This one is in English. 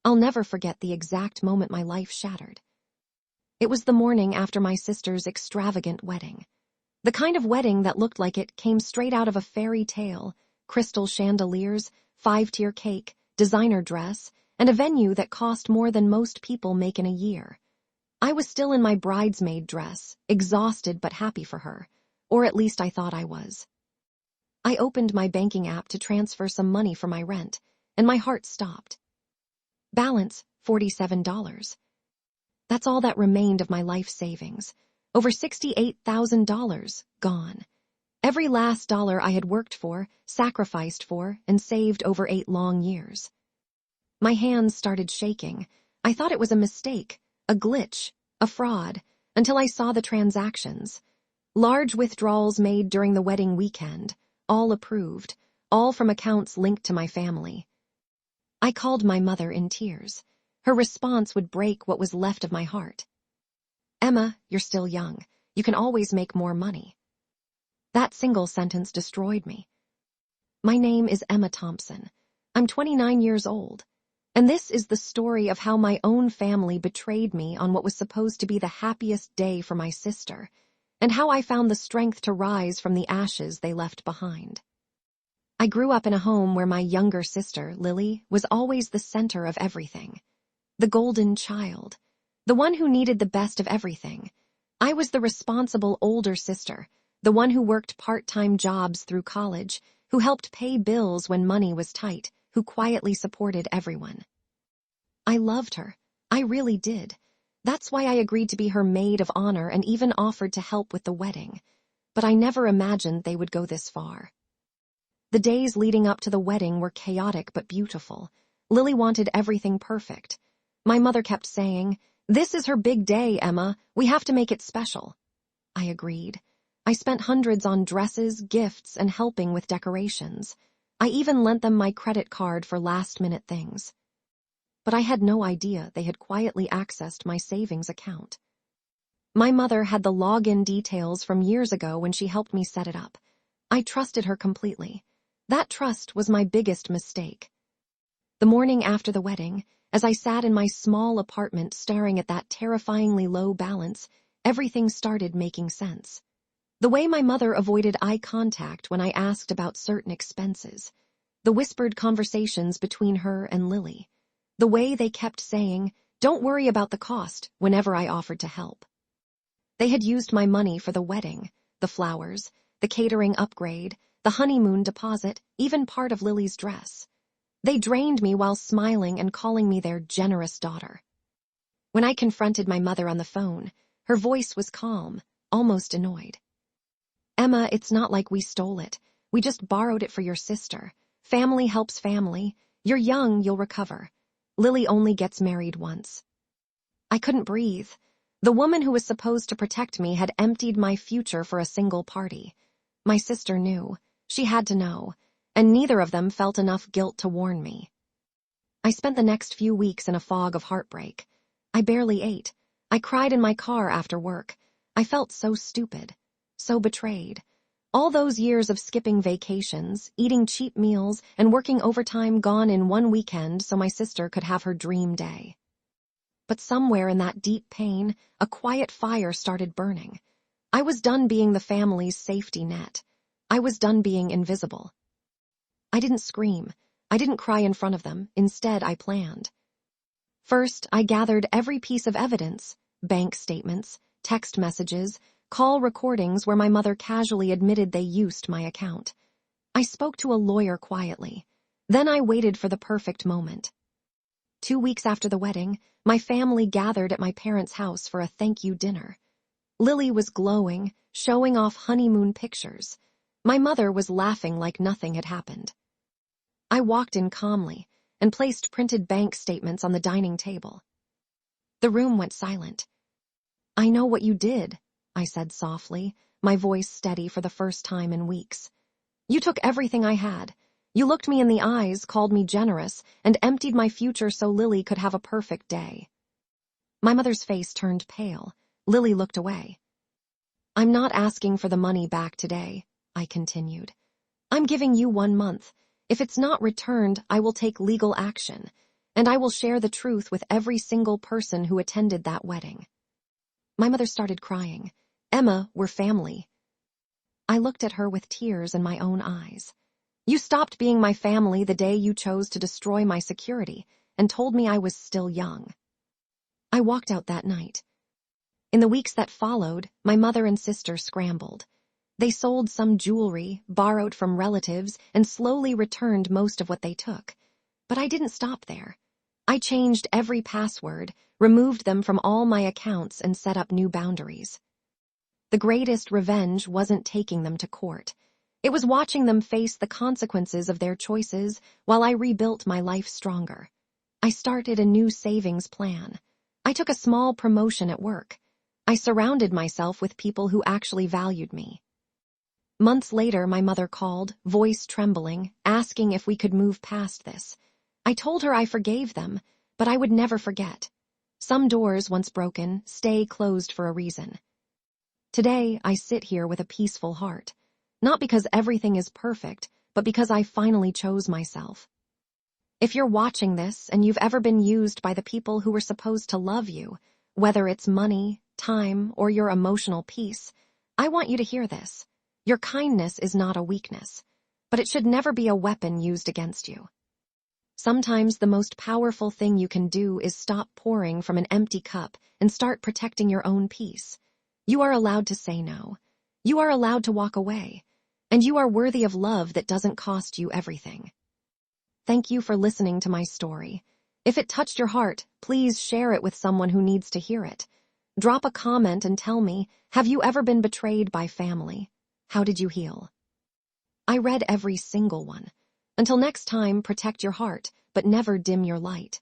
I'll never forget the exact moment my life shattered. It was the morning after my sister's extravagant wedding. The kind of wedding that looked like it came straight out of a fairy tale: crystal chandeliers, 5-tier cake, designer dress, and a venue that cost more than most people make in a year. I was still in my bridesmaid dress, exhausted but happy for her, or at least I thought I was. I opened my banking app to transfer some money for my rent, and my heart stopped. Balance, $47. That's all that remained of my life savings. Over $68,000 gone. Every last dollar I had worked for, sacrificed for, and saved over 8 long years. My hands started shaking. I thought it was a mistake, a glitch, a fraud, until I saw the transactions. Large withdrawals made during the wedding weekend, all approved, all from accounts linked to my family. I called my mother in tears. Her response would break what was left of my heart. "Emma, you're still young. You can always make more money." That single sentence destroyed me. My name is Emma Thompson. I'm 29 years old. And this is the story of how my own family betrayed me on what was supposed to be the happiest day for my sister, and how I found the strength to rise from the ashes they left behind. I grew up in a home where my younger sister, Lily, was always the center of everything. The golden child. The one who needed the best of everything. I was the responsible older sister, the one who worked part-time jobs through college, who helped pay bills when money was tight, who quietly supported everyone. I loved her. I really did. That's why I agreed to be her maid of honor and even offered to help with the wedding. But I never imagined they would go this far. The days leading up to the wedding were chaotic but beautiful. Lily wanted everything perfect. My mother kept saying, "This is her big day, Emma. We have to make it special." I agreed. I spent hundreds on dresses, gifts, and helping with decorations. I even lent them my credit card for last-minute things. But I had no idea they had quietly accessed my savings account. My mother had the login details from years ago when she helped me set it up. I trusted her completely. That trust was my biggest mistake. The morning after the wedding, as I sat in my small apartment staring at that terrifyingly low balance, everything started making sense. The way my mother avoided eye contact when I asked about certain expenses. The whispered conversations between her and Lily. The way they kept saying, "Don't worry about the cost," whenever I offered to help. They had used my money for the wedding, the flowers, the catering upgrade, the honeymoon deposit, even part of Lily's dress. They drained me while smiling and calling me their generous daughter. When I confronted my mother on the phone, her voice was calm, almost annoyed. "Emma, it's not like we stole it. We just borrowed it for your sister. Family helps family. You're young, you'll recover. Lily only gets married once." I couldn't breathe. The woman who was supposed to protect me had emptied my future for a single party. My sister knew. She had to know. And neither of them felt enough guilt to warn me. I spent the next few weeks in a fog of heartbreak. I barely ate. I cried in my car after work. I felt so stupid, so betrayed. All those years of skipping vacations, eating cheap meals, and working overtime gone in one weekend so my sister could have her dream day. But somewhere in that deep pain, a quiet fire started burning. I was done being the family's safety net. I was done being invisible. I didn't scream. I didn't cry in front of them. Instead, I planned. First, I gathered every piece of evidence: bank statements, text messages, call recordings where my mother casually admitted they used my account. I spoke to a lawyer quietly. Then I waited for the perfect moment. 2 weeks after the wedding, my family gathered at my parents' house for a thank-you dinner. Lily was glowing, showing off honeymoon pictures. My mother was laughing like nothing had happened. I walked in calmly and placed printed bank statements on the dining table. The room went silent. "I know what you did," I said softly, my voice steady for the first time in weeks. "You took everything I had. You looked me in the eyes, called me generous, and emptied my future so Lily could have a perfect day." My mother's face turned pale. Lily looked away. "I'm not asking for the money back today," I continued. "I'm giving you 1 month. If it's not returned, I will take legal action. and I will share the truth with every single person who attended that wedding." My mother started crying. "Emma, we're family." I looked at her with tears in my own eyes. "You stopped being my family the day you chose to destroy my security and told me I was still young." I walked out that night. In the weeks that followed, my mother and sister scrambled. They sold some jewelry, borrowed from relatives, and slowly returned most of what they took. But I didn't stop there. I changed every password, removed them from all my accounts, and set up new boundaries. The greatest revenge wasn't taking them to court. It was watching them face the consequences of their choices while I rebuilt my life stronger. I started a new savings plan. I took a small promotion at work. I surrounded myself with people who actually valued me. Months later, my mother called, voice trembling, asking if we could move past this. I told her I forgave them, but I would never forget. Some doors, once broken, stay closed for a reason. Today, I sit here with a peaceful heart. Not because everything is perfect, but because I finally chose myself. If you're watching this and you've ever been used by the people who were supposed to love you, whether it's money, time, or your emotional peace, I want you to hear this. Your kindness is not a weakness, but it should never be a weapon used against you. Sometimes the most powerful thing you can do is stop pouring from an empty cup and start protecting your own peace. You are allowed to say no. You are allowed to walk away. And you are worthy of love that doesn't cost you everything. Thank you for listening to my story. If it touched your heart, please share it with someone who needs to hear it. Drop a comment and tell me, have you ever been betrayed by family? How did you heal? I read every single one. Until next time, protect your heart, but never dim your light.